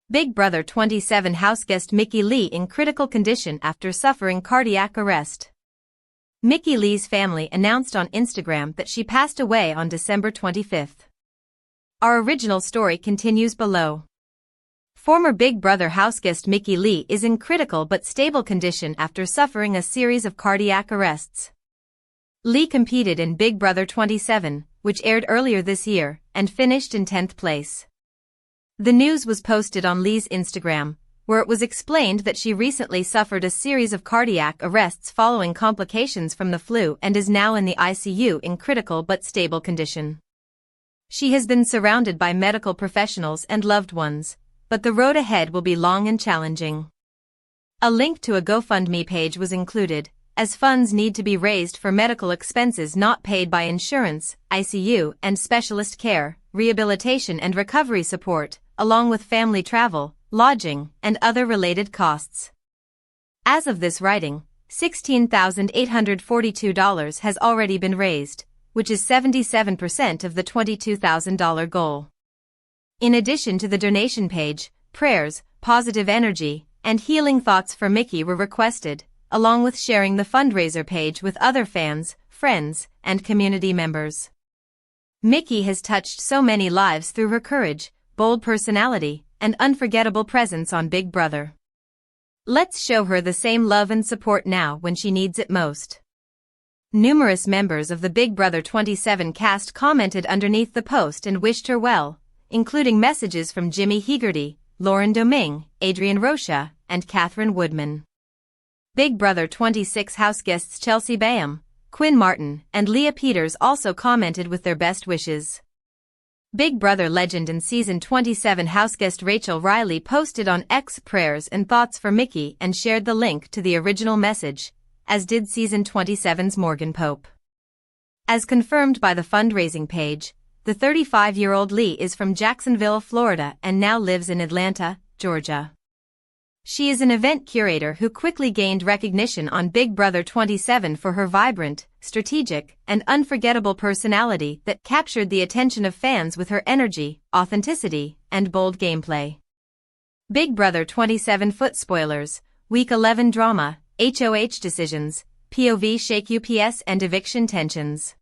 Big Brother 27 houseguest Mickey Lee in critical condition after suffering cardiac arrest. Mickey Lee's family announced on Instagram that she passed away on December 25. Our original story continues below. Former Big Brother houseguest Mickey Lee is in critical but stable condition after suffering a series of cardiac arrests. Lee competed in Big Brother 27, which aired earlier this year, and finished in 10th place. The news was posted on Lee's Instagram, where it was explained that she recently suffered a series of cardiac arrests following complications from the flu and is now in the ICU in critical but stable condition. She has been surrounded by medical professionals and loved ones, but the road ahead will be long and challenging. A link to a GoFundMe page was included, as funds need to be raised for medical expenses not paid by insurance, ICU and specialist care, rehabilitation and recovery support, along with family travel, lodging, and other related costs. As of this writing, $16,842 has already been raised, which is 77% of the $22,000 goal. In addition to the donation page, prayers, positive energy, and healing thoughts for Mickey were requested, along with sharing the fundraiser page with other fans, friends, and community members. Mickey has touched so many lives through her courage, bold personality, and unforgettable presence on Big Brother. Let's show her the same love and support now when she needs it most. Numerous members of the Big Brother 27 cast commented underneath the post and wished her well, including messages from Jimmy Hegarty, Lauren Domingue, Adrian Rocha, and Catherine Woodman. Big Brother 26 houseguests Chelsea Bayham, Quinn Martin, and Leah Peters also commented with their best wishes. Big Brother legend and Season 27 houseguest Rachel Riley posted on X prayers and thoughts for Mickey and shared the link to the original message, as did Season 27's Morgan Pope. As confirmed by the fundraising page, the 35-year-old Lee is from Jacksonville, Florida and now lives in Atlanta, Georgia. She is an event curator who quickly gained recognition on Big Brother 27 for her vibrant, strategic, and unforgettable personality that captured the attention of fans with her energy, authenticity, and bold gameplay. Big Brother 27 foot spoilers, Week 11 drama, HOH decisions, POV shake UPS and eviction tensions.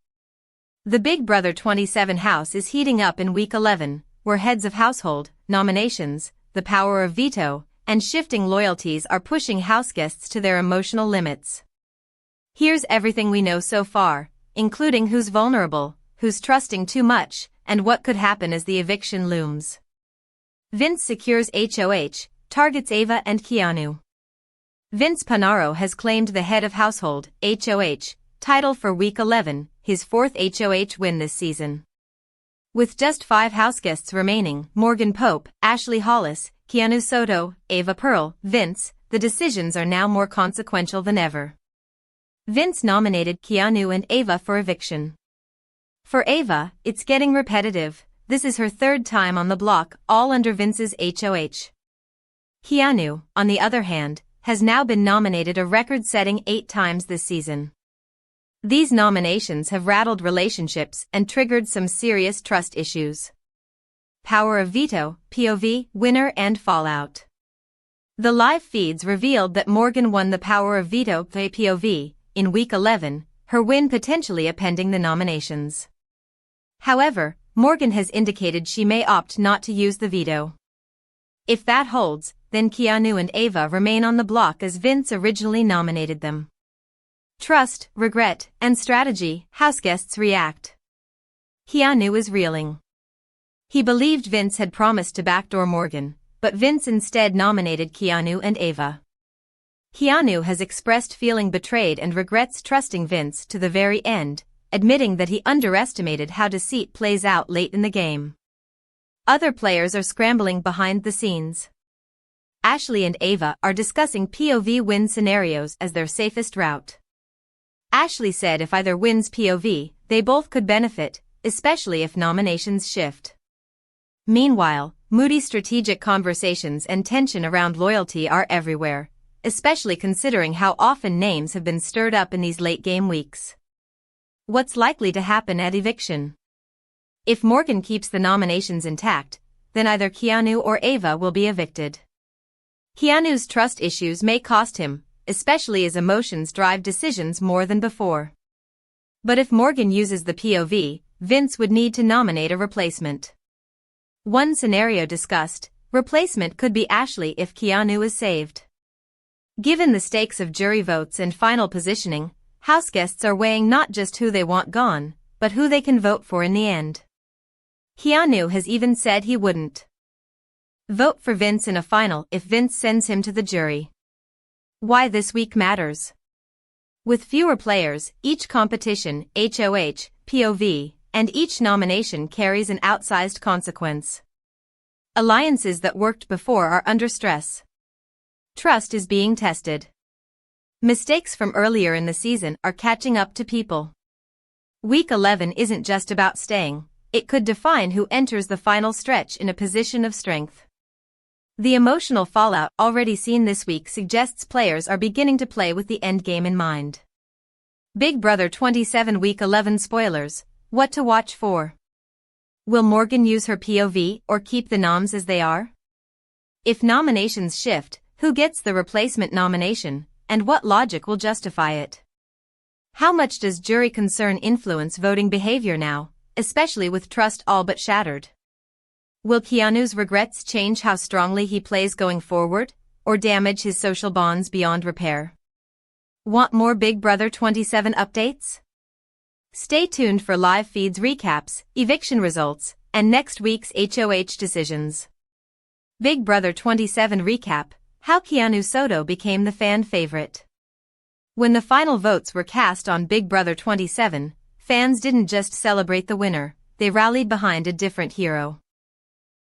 The Big Brother 27 house is heating up in Week 11, where heads of household, nominations, the power of veto, and shifting loyalties are pushing houseguests to their emotional limits. Here's everything we know so far, including who's vulnerable, who's trusting too much, and what could happen as the eviction looms. Vince secures HOH, targets Ava and Keanu. Vince Panaro has claimed the head of household, HOH, title for Week 11, his fourth HOH win this season. With just 5 houseguests remaining, Morgan Pope, Ashley Hollis, Keanu Soto, Ava Pearl, Vince, the decisions are now more consequential than ever. Vince nominated Keanu and Ava for eviction. For Ava, it's getting repetitive. This is her 3rd time on the block, all under Vince's HOH. Keanu, on the other hand, has now been nominated a record-setting 8 times this season. These nominations have rattled relationships and triggered some serious trust issues. Power of veto, POV, winner and fallout. The live feeds revealed that Morgan won the power of veto POV in Week 11, her win potentially appending the nominations. However, Morgan has indicated she may opt not to use the veto. If that holds, then Keanu and Ava remain on the block as Vince originally nominated them. Trust, regret, and strategy, houseguests react. Keanu is reeling. He believed Vince had promised to backdoor Morgan, but Vince instead nominated Keanu and Ava. Keanu has expressed feeling betrayed and regrets trusting Vince to the very end, admitting that he underestimated how deceit plays out late in the game. Other players are scrambling behind the scenes. Ashley and Ava are discussing POV win scenarios as their safest route. Ashley said if either wins POV, they both could benefit, especially if nominations shift. Meanwhile, moody strategic conversations and tension around loyalty are everywhere, especially considering how often names have been stirred up in these late-game weeks. What's likely to happen at eviction? If Morgan keeps the nominations intact, then either Keanu or Ava will be evicted. Keanu's trust issues may cost him, especially as emotions drive decisions more than before. But if Morgan uses the POV, Vince would need to nominate a replacement. One scenario discussed, replacement could be Ashley if Keanu is saved. Given the stakes of jury votes and final positioning, houseguests are weighing not just who they want gone, but who they can vote for in the end. Keanu has even said he wouldn't vote for Vince in a final if Vince sends him to the jury. Why this week matters. With fewer players, each competition, HOH, POV, and each nomination carries an outsized consequence. Alliances that worked before are under stress. Trust is being tested. Mistakes from earlier in the season are catching up to people. Week 11 isn't just about staying, it could define who enters the final stretch in a position of strength. The emotional fallout already seen this week suggests players are beginning to play with the endgame in mind. Big Brother 27 Week 11 spoilers, what to watch for? Will Morgan use her POV or keep the noms as they are? If nominations shift, who gets the replacement nomination, and what logic will justify it? How much does jury concern influence voting behavior now, especially with trust all but shattered? Will Keanu's regrets change how strongly he plays going forward, or damage his social bonds beyond repair? Want more Big Brother 27 updates? Stay tuned for live feeds recaps, eviction results, and next week's HOH decisions. Big Brother 27 recap, how Keanu Soto became the fan favorite. When the final votes were cast on Big Brother 27, fans didn't just celebrate the winner, they rallied behind a different hero.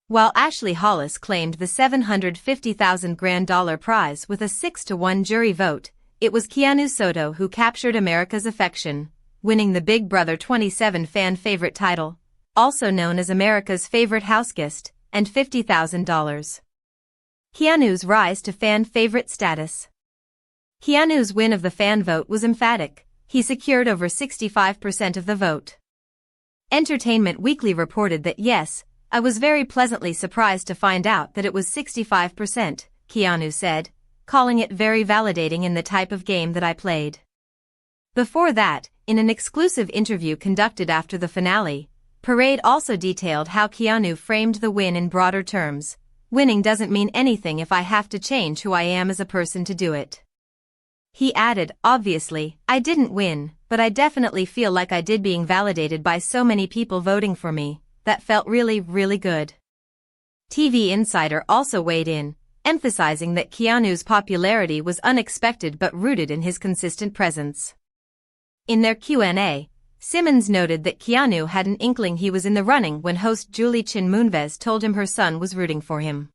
While Ashley Hollis claimed the $750,000 grand prize with a 6-1 jury vote, it was Keanu Soto who captured America's affection, winning the Big Brother 27 fan favorite title, also known as America's favorite houseguest, and $50,000. Keanu's rise to fan favorite status. Keanu's win of the fan vote was emphatic. He secured over 65% of the vote. Entertainment Weekly reported that yes, I was very pleasantly surprised to find out that it was 65%, Keanu said, calling it very validating in the type of game that I played. Before that, in an exclusive interview conducted after the finale, Parade also detailed how Keanu framed the win in broader terms. Winning doesn't mean anything if I have to change who I am as a person to do it. He added, obviously, I didn't win, but I definitely feel like I did being validated by so many people voting for me, that felt really, really good. TV Insider also weighed in, emphasizing that Keanu's popularity was unexpected but rooted in his consistent presence. In their Q&A, Simmons noted that Keanu had an inkling he was in the running when host Julie Chin Moonves told him her son was rooting for him.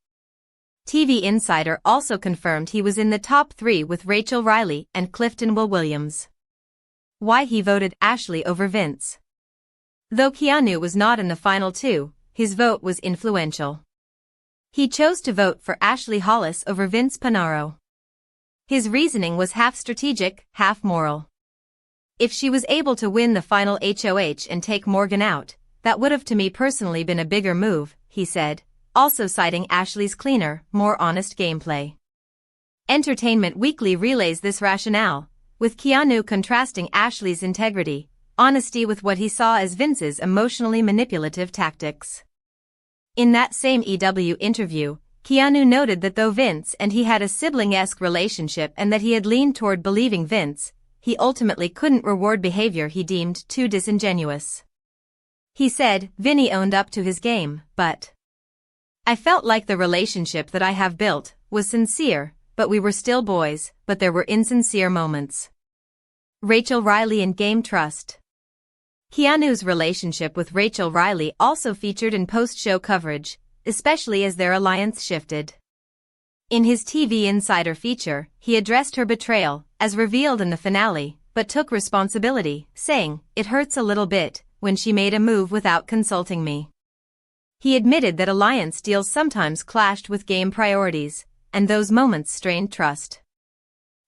TV Insider also confirmed he was in the top 3 with Rachel Riley and Clifton Will Williams. Why he voted Ashley over Vince. Though Keanu was not in the final 2, his vote was influential. He chose to vote for Ashley Hollis over Vince Panaro. His reasoning was half strategic, half moral. If she was able to win the final HOH and take Morgan out, that would have to me personally been a bigger move, he said, also citing Ashley's cleaner, more honest gameplay. Entertainment Weekly relays this rationale, with Keanu contrasting Ashley's integrity, honesty with what he saw as Vince's emotionally manipulative tactics. In that same EW interview, Keanu noted that though Vince and he had a sibling-esque relationship and that he had leaned toward believing Vince, he ultimately couldn't reward behavior he deemed too disingenuous. He said, Vinny owned up to his game, but I felt like the relationship that I have built was sincere, but we were still boys, but there were insincere moments. Rachel Riley and Game Trust. Keanu's relationship with Rachel Riley also featured in post-show coverage, especially as their alliance shifted. In his TV Insider feature, he addressed her betrayal, as revealed in the finale, but took responsibility, saying, "It hurts a little bit, when she made a move without consulting me." He admitted that alliance deals sometimes clashed with game priorities, and those moments strained trust.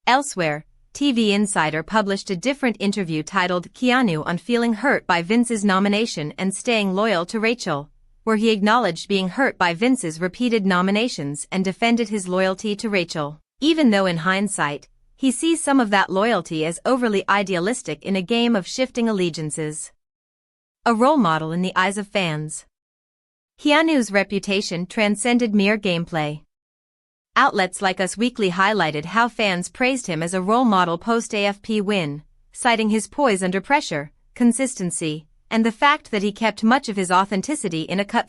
Elsewhere, TV Insider published a different interview titled Keanu on feeling hurt by Vince's nomination and staying loyal to Rachel, where he acknowledged being hurt by Vince's repeated nominations and defended his loyalty to Rachel, even though in hindsight, he sees some of that loyalty as overly idealistic in a game of shifting allegiances. A role model in the eyes of fans. Keanu's reputation transcended mere gameplay. Outlets like Us Weekly highlighted how fans praised him as a role model post-AFP win, citing his poise under pressure, consistency, and the fact that he kept much of his authenticity in a cut